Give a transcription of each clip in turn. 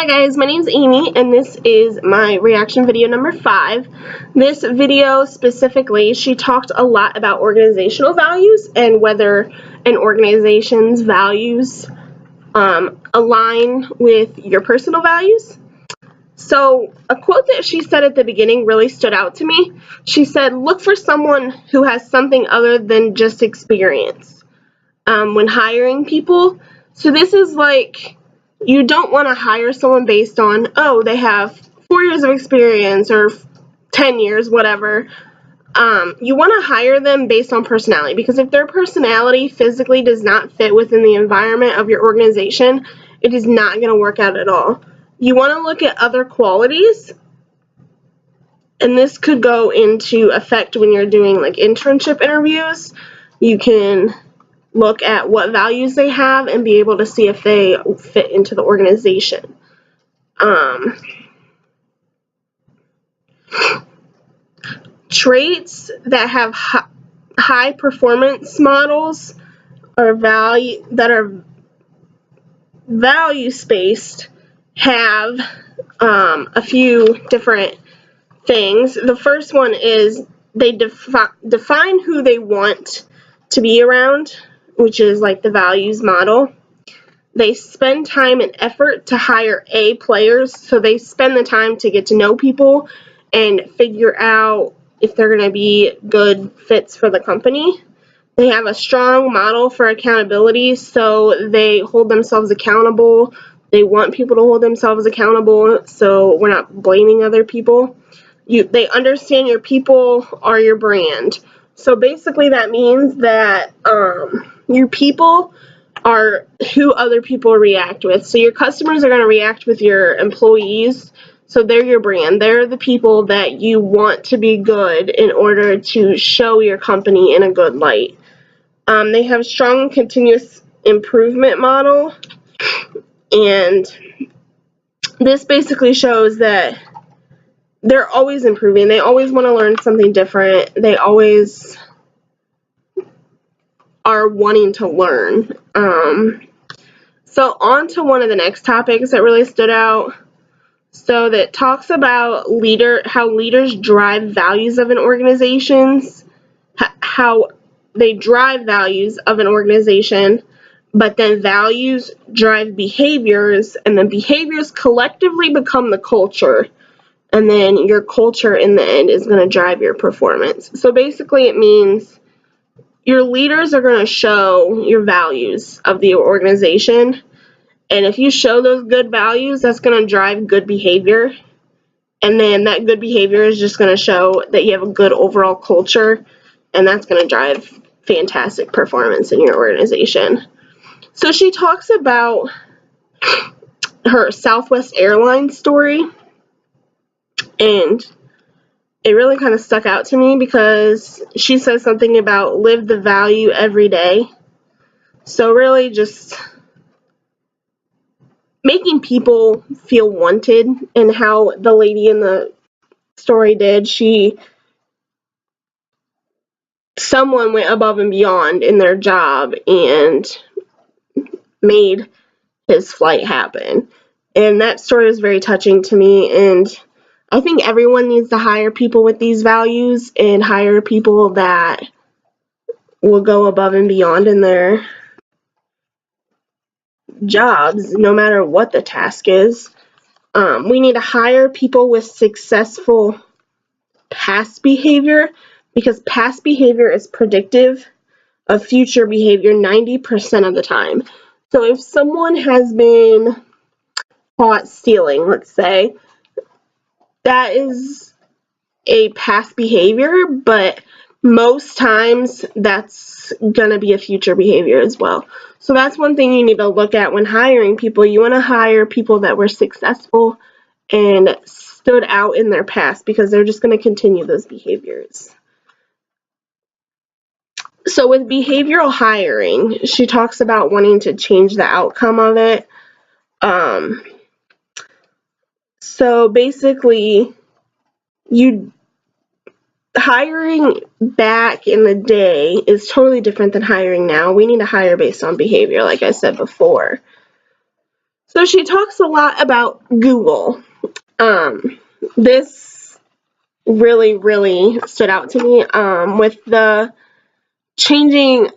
Hi guys, my name is Amy and this is my reaction video number 5. This video specifically, she talked a lot about organizational values and whether an organization's values align with your personal values. So a quote that she said at the beginning really stood out to me. She said, look for someone who has something other than just experience when hiring people. So this is like, you don't want to hire someone based on, oh, they have 4 years of experience or 10 years, whatever. You want to hire them based on personality, because if their personality physically does not fit within the environment of your organization, it is not going to work out at all. You want to look at other qualities, and this could go into effect when you're doing like internship interviews. You can look at what values they have and be able to see if they fit into the organization. Traits that have high performance models or value-based have a few different things. The first one is they define who they want to be around, which is like the values model. They spend time and effort to hire A players, so they spend the time to get to know people and figure out if they're going to be good fits for the company. They have a strong model for accountability, so they hold themselves accountable. They want people to hold themselves accountable, so we're not blaming other people. They understand your people are your brand. So basically that means that your people are who other people react with. So your customers are going to react with your employees. So they're your brand. They're the people that you want to be good in order to show your company in a good light. They have a strong continuous improvement model, and this basically shows that they're always improving. They always want to learn something different. They always are wanting to learn. So on to one of the next topics that really stood out. So that talks about how leaders drive values of an organization, how they drive values of an organization, but then values drive behaviors, and then behaviors collectively become the culture. And then your culture in the end is going to drive your performance. So basically it means your leaders are going to show your values of the organization. And if you show those good values, that's going to drive good behavior. And then that good behavior is just going to show that you have a good overall culture. And that's going to drive fantastic performance in your organization. So she talks about her Southwest Airlines story. And it really kind of stuck out to me because she says something about live the value every day. So really just making people feel wanted, and how the lady in the story did. Someone went above and beyond in their job and made his flight happen. And that story was very touching to me, and I think everyone needs to hire people with these values and hire people that will go above and beyond in their jobs, no matter what the task is. We need to hire people with successful past behavior, because past behavior is predictive of future behavior 90% of the time. So if someone has been caught stealing, let's say, that is a past behavior, but most times that's gonna be a future behavior as well. So that's one thing you need to look at when hiring people. You want to hire people that were successful and stood out in their past, because they're just going to continue those behaviors. So with behavioral hiring, she talks about wanting to change the outcome of it. So basically, hiring back in the day is totally different than hiring now. We need to hire based on behavior, like I said before. So she talks a lot about Google. This really, really stood out to me with the changing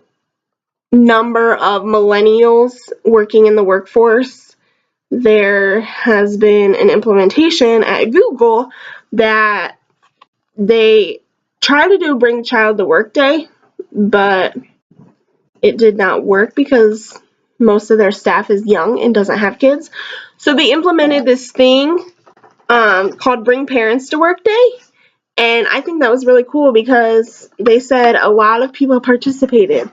number of millennials working in the workforce. There has been an implementation at Google that they try to do Bring Child to Work Day, but it did not work because most of their staff is young and doesn't have kids. So they implemented this thing called Bring Parents to Work Day. And I think that was really cool because they said a lot of people participated.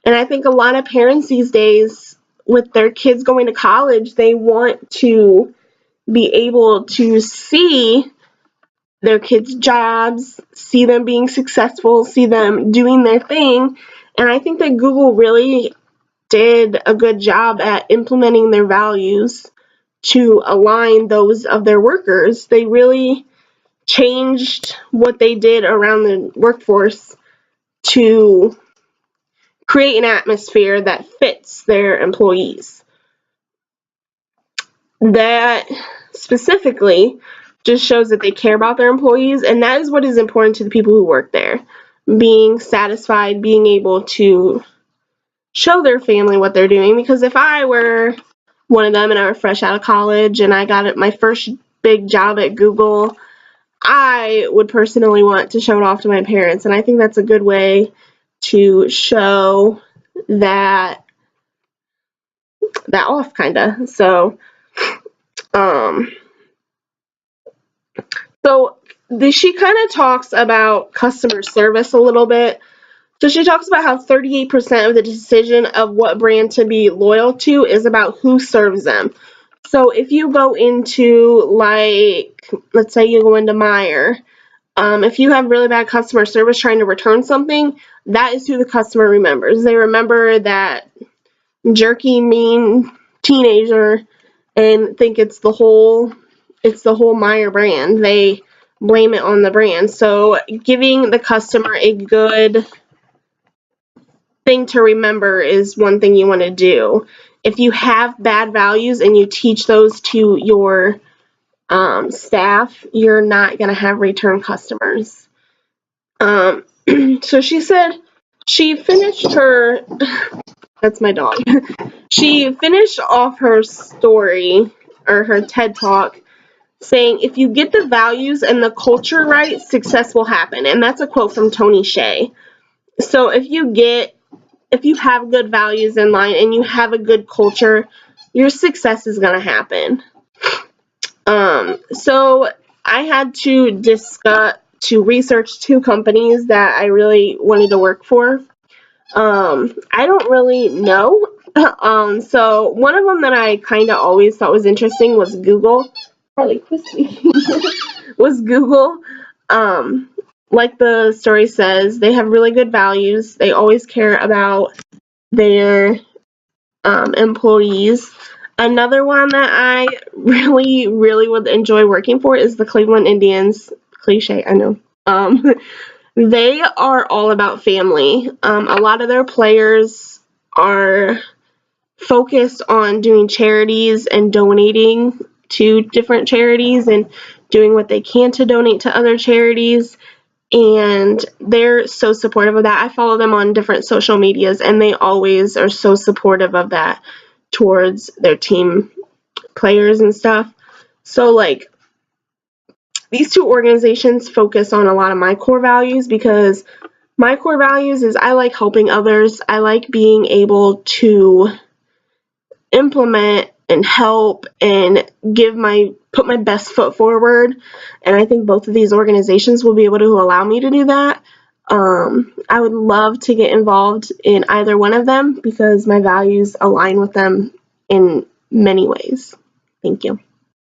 And I think a lot of parents these days, with their kids going to college, they want to be able to see their kids' jobs, see them being successful, see them doing their thing. And I think that Google really did a good job at implementing their values to align those of their workers. They really changed what they did around the workforce to create an atmosphere that fits their employees. That specifically just shows that they care about their employees, and that is what is important to the people who work there. Being satisfied, being able to show their family what they're doing, because if I were one of them and I were fresh out of college and I got my first big job at Google, I would personally want to show it off to my parents, and I think that's a good way to show that off, kind of. So she kind of talks about customer service a little bit. So she talks about how 38% of the decision of what brand to be loyal to is about who serves them. So if you go into, like, let's say you go into Meijer, if you have really bad customer service trying to return something, that is who the customer remembers. They remember that jerky, mean teenager and think it's the whole Meijer brand. They blame it on the brand. So giving the customer a good thing to remember is one thing you want to do. If you have bad values and you teach those to your staff, you're not going to have return customers. So she said she finished her, that's my dog, she finished off her story, or her TED Talk, saying, if you get the values and the culture right, success will happen. And that's a quote from Tony Hsieh. So if you have good values in line and you have a good culture, your success is going to happen. So I had to research 2 companies that I really wanted to work for. I don't really know. So one of them that I kind of always thought was interesting was Google. Was Google. Like the story says, they have really good values. They always care about their employees. Another one that I really, really would enjoy working for is the Cleveland Indians. Cliche, I know. They are all about family. A lot of their players are focused on doing charities and donating to different charities and doing what they can to donate to other charities. And they're so supportive of that. I follow them on different social medias, and they always are so supportive of that towards their team players and stuff. So, like, these 2 organizations focus on a lot of my core values, because my core values is I like helping others. I like being able to implement and help and put my best foot forward. And I think both of these organizations will be able to allow me to do that. I would love to get involved in either one of them because my values align with them in many ways. Thank you.